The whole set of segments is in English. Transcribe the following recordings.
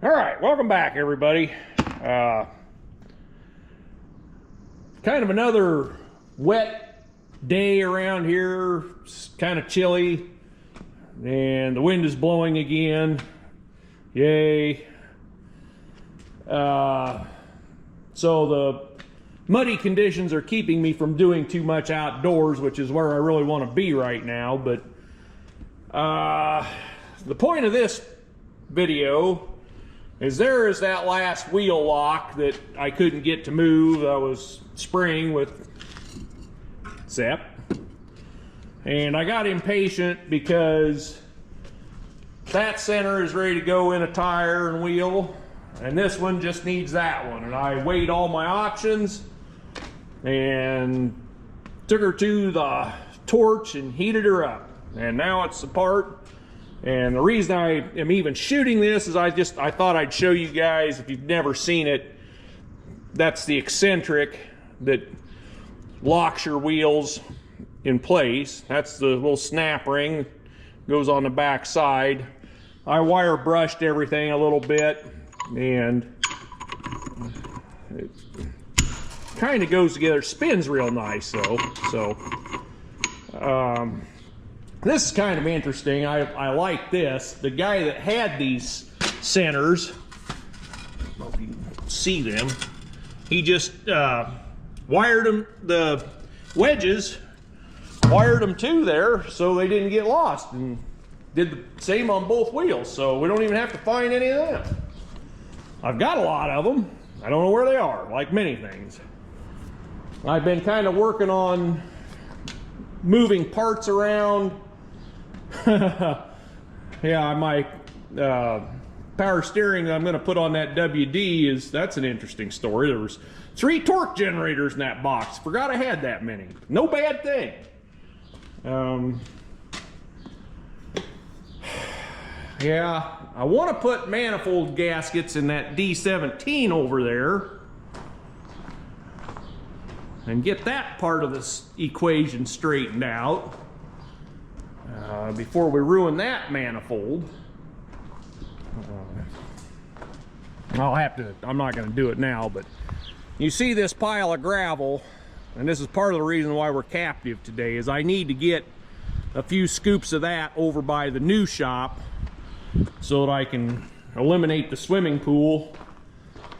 All right, welcome back, everybody. Kind of another wet day around here. It's kind of chilly, and the wind is blowing again. Yay. So the muddy conditions are keeping me from doing too much outdoors, which is where I really want to be right now. But the point of this video is there is that last wheel lock that I couldn't get to move. I was spraying with Zep, and I got impatient because that center is ready to go in a tire and wheel, and this one just needs that one. And I weighed all my options and took her to the torch and heated her up, and now it's apart. And the reason I am even shooting this is I thought I'd show you guys, if you've never seen it, that's the eccentric that locks your wheels in place. That's the little snap ring, goes on the back side. I wire brushed everything a little bit, and it kind of goes together, spins real nice though. So this is kind of interesting. I like this. The guy that had these centers, I don't know if you can see them, he just wired them, the wedges, wired them to there so they didn't get lost, and did the same on both wheels, so we don't even have to find any of them. I've got a lot of them. I don't know where they are, like many things. I've been kind of working on moving parts around. Yeah, my power steering I'm going to put on that WD that's an interesting story. There was 3 torque generators in that box. Forgot I had that many. No bad thing. Yeah, I want to put manifold gaskets in that D-17 over there and get that part of this equation straightened out before we ruin that manifold. I'm not going to do it now, but you see this pile of gravel, and this is part of the reason why we're captive today, is I need to get a few scoops of that over by the new shop so that I can eliminate the swimming pool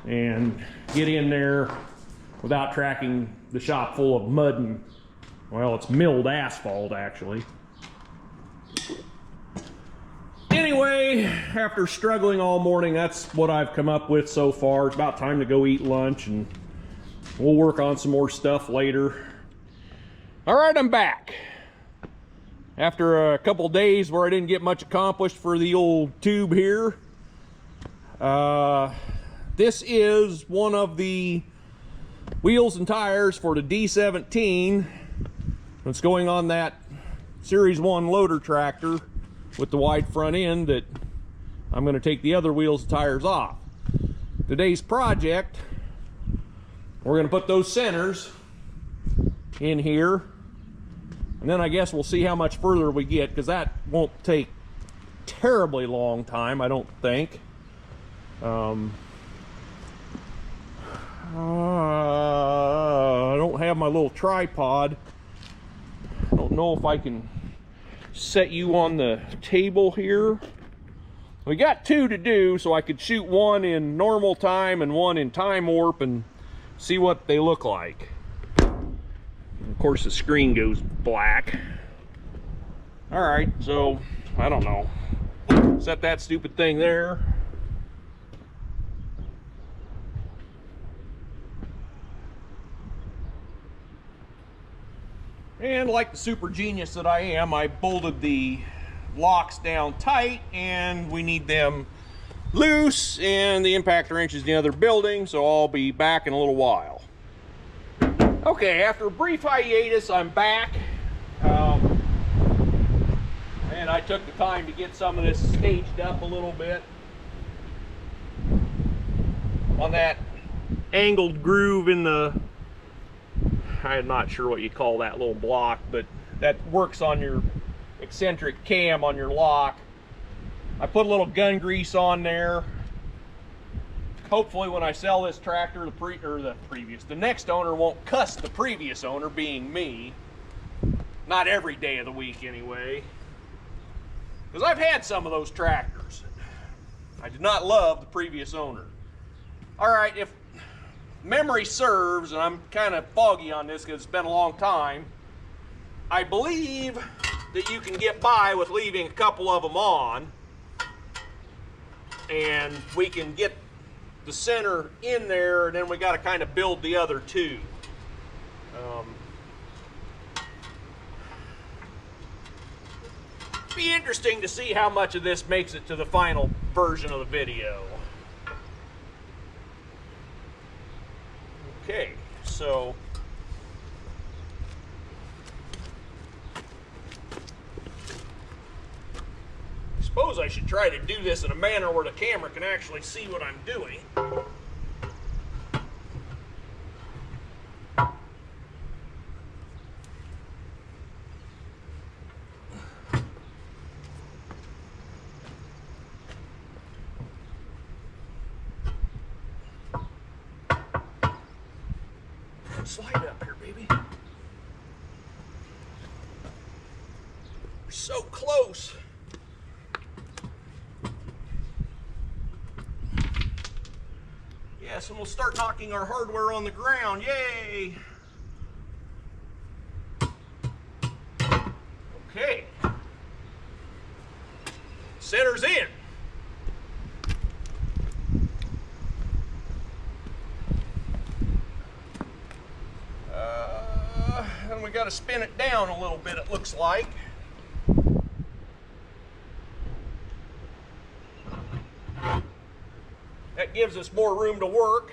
and get in there without tracking the shop full of mud and, well, it's milled asphalt actually. Anyway, after struggling all morning, that's what I've come up with so far. It's about time to go eat lunch, and we'll work on some more stuff later. All right, I'm back. After a couple days where I didn't get much accomplished for the old tube here, this is one of the wheels and tires for the D-17. It's going on that Series 1 loader tractor with the wide front end that I'm going to take the other wheels and tires off. Today's project, we're going to put those centers in here, and then I guess we'll see how much further we get, because that won't take terribly long time, I don't think. I don't have my little tripod. I don't know if I can set you on the table here. We got 2 to do, so I could shoot one in normal time and one in time warp and see what they look like. Of course the screen goes black. All right, so I don't know, set that stupid thing there. And like the super genius that I am, I bolted the locks down tight, and we need them loose, and the impact wrench is in the other building, so I'll be back in a little while. Okay, after a brief hiatus, I'm back. And I took the time to get some of this staged up a little bit on that angled groove in the, I'm not sure what you call that little block, but that works on your eccentric cam on your lock. I put a little gun grease on there, hopefully when I sell this tractor, the next owner won't cuss the previous owner, being me. Not every day of the week anyway. Because I've had some of those tractors. I did not love the previous owner. Alright, if memory serves, and I'm kind of foggy on this because it's been a long time, I believe that you can get by with leaving a couple of them on, and we can get the center in there, and then we got to kind of build the other two. Be interesting to see how much of this makes it to the final version of the video. Okay, so I suppose I should try to do this in a manner where the camera can actually see what I'm doing. Slide up here, baby. We're so close. Yes, and we'll start knocking our hardware on the ground. Yay! Okay. Center's in. And we got to spin it down a little bit, it looks like. That gives us more room to work.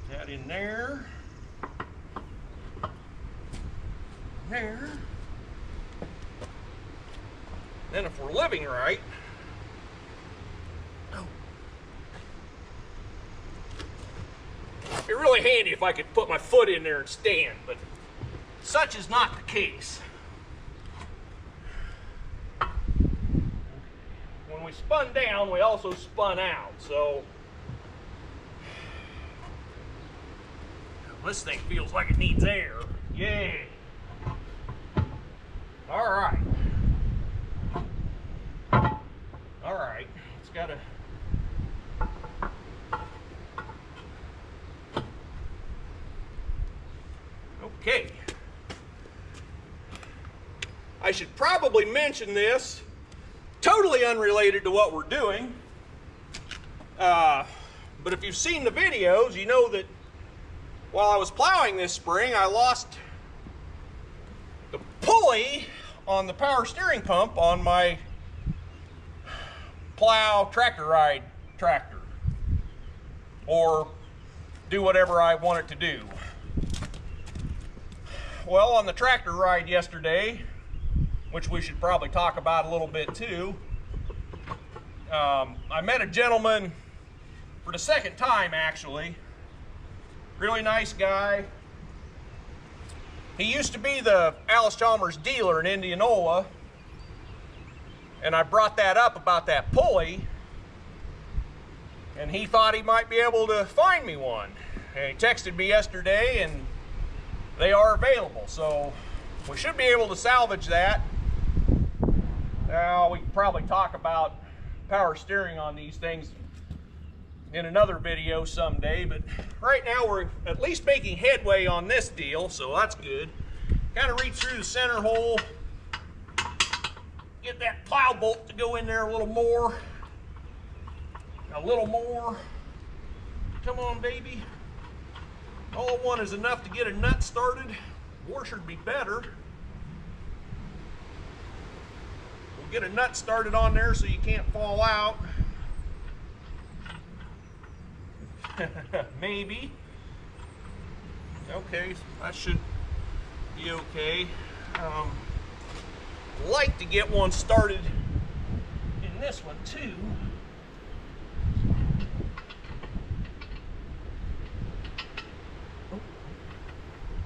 That in there. There. Then if we're living right, it'd be really handy if I could put my foot in there and stand, but such is not the case. When we spun down, we also spun out, so this thing feels like it needs air. Yay! All right. All right. It's got to. Okay. I should probably mention this, totally unrelated to what we're doing. But if you've seen the videos, you know that while I was plowing this spring, I lost the pulley on the power steering pump on my plow tractor ride tractor, or do whatever I want it to do. Well, on the tractor ride yesterday, which we should probably talk about a little bit too, I met a gentleman for the second time, actually. Really nice guy. He used to be the Allis dealer in Indianola, and I brought that up about that pulley, and he thought he might be able to find me one. And he texted me yesterday, and they are available, so we should be able to salvage that. Now, we can probably talk about power steering on these things in another video someday, but right now we're at least making headway on this deal, so that's good. Kind of reach through the center hole, get that plow bolt to go in there a little more. A little more. Come on, baby. All one is enough to get a nut started. Washer would be better. We'll get a nut started on there so you can't fall out. Maybe. Okay, that should be okay. Like to get one started in this one too.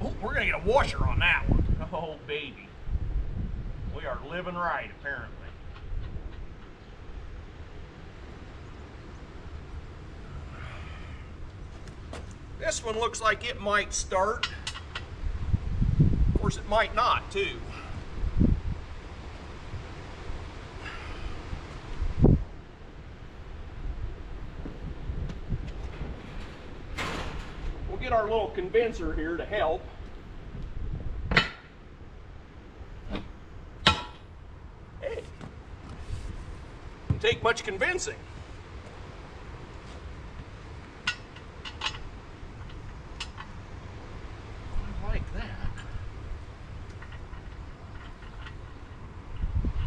Oh, we're gonna get a washer on that one. Oh baby, we are living right, apparently. This one looks like it might start. Of course, it might not, too. We'll get our little condenser here to help. Hey, didn't take much convincing.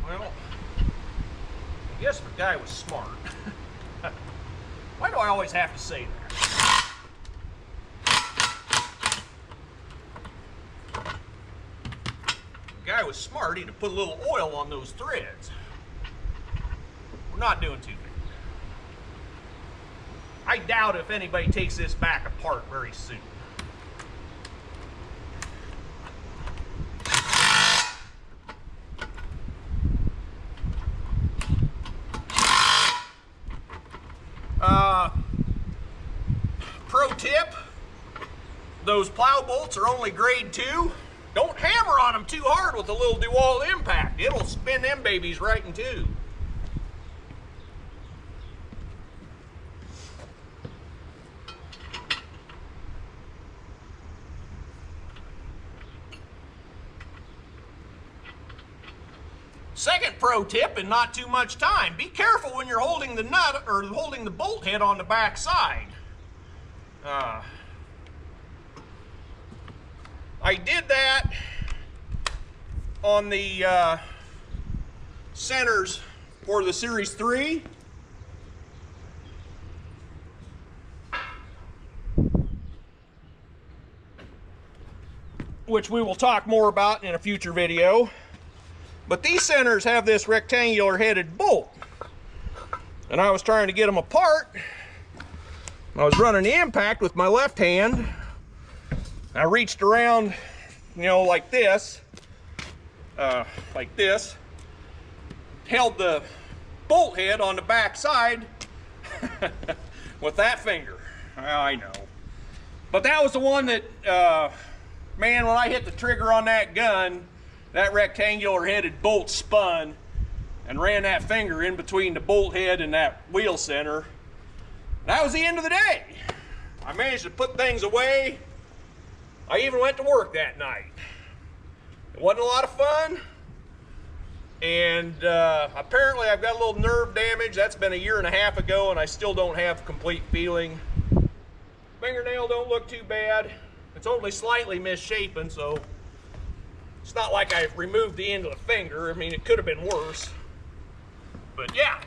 I guess the guy was smart. Why do I always have to say that? The guy was smart. He'd have put a little oil on those threads. We're not doing too bad. I doubt if anybody takes this back apart very soon. Pro tip, those plow bolts are only grade 2. Don't hammer on them too hard with a little DeWalt impact. It'll spin them babies right in two. Second pro tip, and not too much time, be careful when you're holding the nut or holding the bolt head on the back side. I did that on the centers for the Series 3. Which we will talk more about in a future video. But these centers have this rectangular headed bolt. And I was trying to get them apart. I was running the impact with my left hand. I reached around, you know, like this. Held the bolt head on the back side with that finger. I know. But that was the one that, man, when I hit the trigger on that gun, that rectangular headed bolt spun and ran that finger in between the bolt head and that wheel center. That was the end of the day. I managed to put things away. I even went to work that night. It wasn't a lot of fun. And apparently I've got a little nerve damage. That's been 1.5 years ago and I still don't have complete feeling. Fingernail don't look too bad. It's only slightly misshapen, so it's not like I removed the end of the finger. I mean, it could have been worse. But yeah,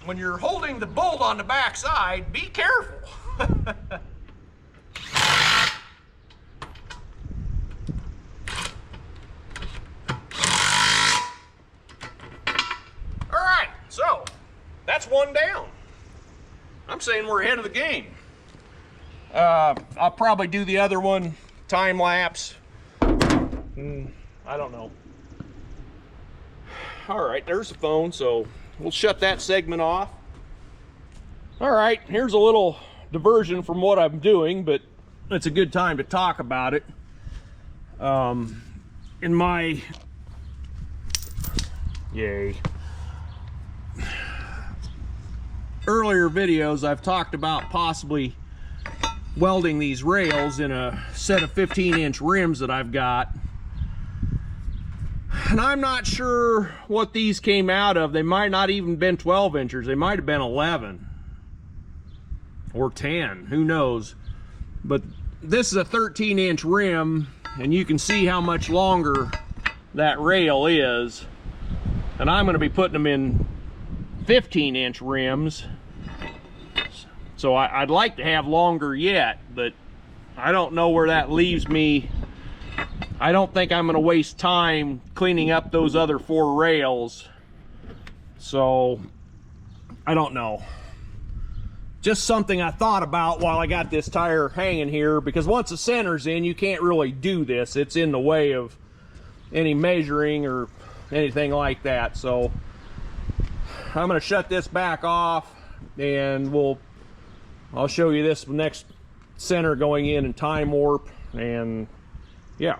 when you're holding the bolt on the back side, be careful. All right, so that's one down. I'm saying we're ahead of the game. I'll probably do the other one time lapse. I don't know. All right, there's the phone, so we'll shut that segment off. All right, here's a little diversion from what I'm doing, but it's a good time to talk about it. In my earlier videos, I've talked about possibly welding these rails in a set of 15-inch rims that I've got. And I'm not sure what these came out of. They might not even been 12 inches. They might have been 11 or 10, who knows. But this is a 13-inch rim, and you can see how much longer that rail is. And I'm going to be putting them in 15-inch rims. So I'd like to have longer yet, but I don't know where that leaves me. I don't think I'm going to waste time cleaning up those other 4 rails. So I don't know. Just something I thought about while I got this tire hanging here, because once the center's in, you can't really do this. It's in the way of any measuring or anything like that. So I'm going to shut this back off, and I'll show you this next center going in and time warp, and yeah.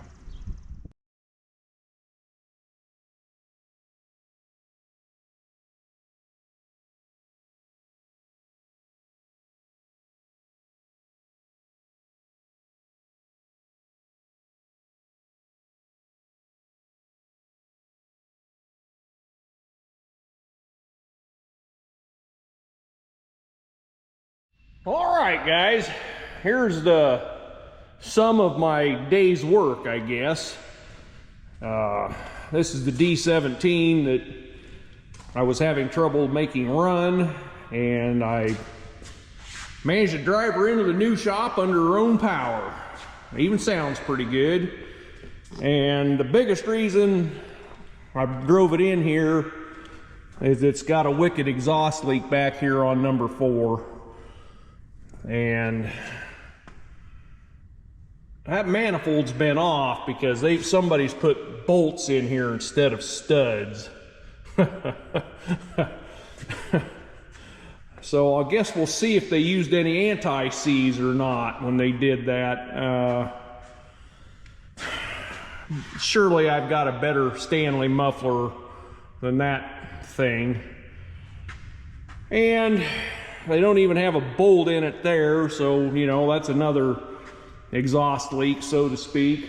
All right, guys, here's the sum of my day's work, I guess. This is the D-17 that I was having trouble making run, and I managed to drive her into the new shop under her own power. It even sounds pretty good. And the biggest reason I drove it in here is it's got a wicked exhaust leak back here on number 4. And that manifold's been off because somebody's put bolts in here instead of studs. So I guess we'll see if they used any anti-seize or not when they did that. Surely I've got a better Stanley muffler than that thing. And they don't even have a bolt in it there, so you know, that's another exhaust leak, so to speak.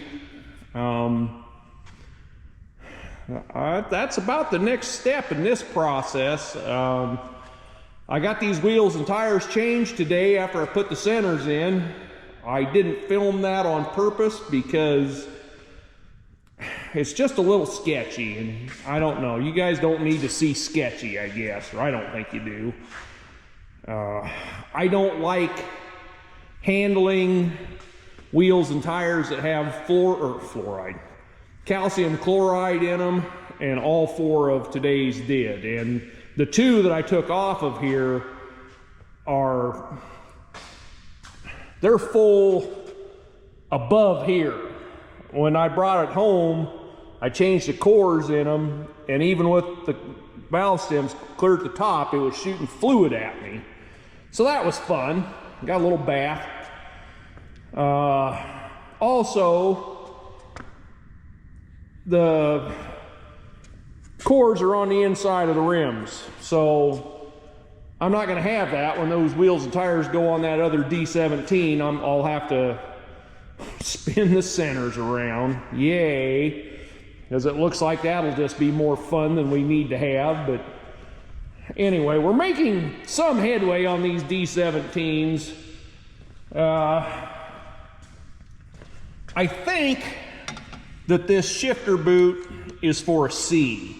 That's about the next step in this process. I got these wheels and tires changed today after I put the centers in. I didn't film that on purpose because it's just a little sketchy, and I don't know. You guys don't need to see sketchy, I guess, or I don't think you do. I don't like handling wheels and tires that have calcium chloride in them, and all 4 of today's did. And the 2 that I took off of here they're full above here. When I brought it home, I changed the cores in them, and even with the valve stems clear at the top, it was shooting fluid at me. So that was fun. Got a little bath. Also, the cores are on the inside of the rims, so I'm not going to have that when those wheels and tires go on that other D-17. I'll have to spin the centers around. Yay, because it looks like that'll just be more fun than we need to have. But anyway, we're making some headway on these D-17s. I think that this shifter boot is for a C.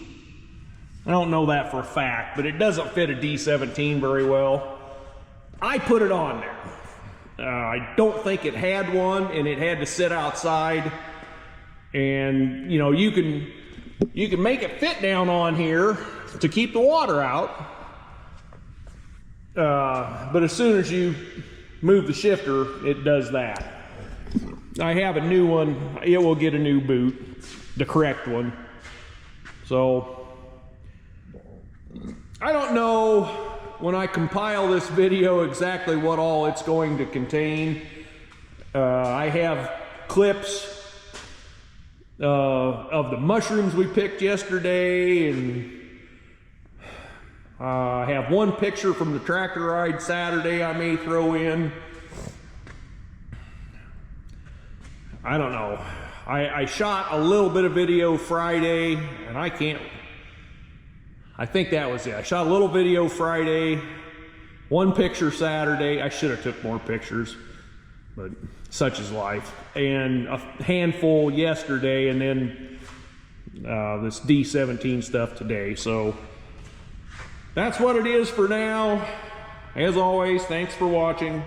I don't know that for a fact, but it doesn't fit a D-17 very well. I put it on there. I don't think it had one, and it had to sit outside. And you know, you can make it fit down on here to keep the water out. But as soon as you move the shifter, it does that. I have a new one. It will get a new boot, the correct one. So I don't know when I compile this video exactly what all it's going to contain. I have clips of the mushrooms we picked yesterday, and I have one picture from the tractor ride Saturday I may throw in. I don't know. I shot a little bit of video Friday, and I think that was it. I shot a little video Friday, one picture Saturday. I should have took more pictures, but such is life. And a handful yesterday, and then this D-17 stuff today. So that's what it is for now. As always, thanks for watching.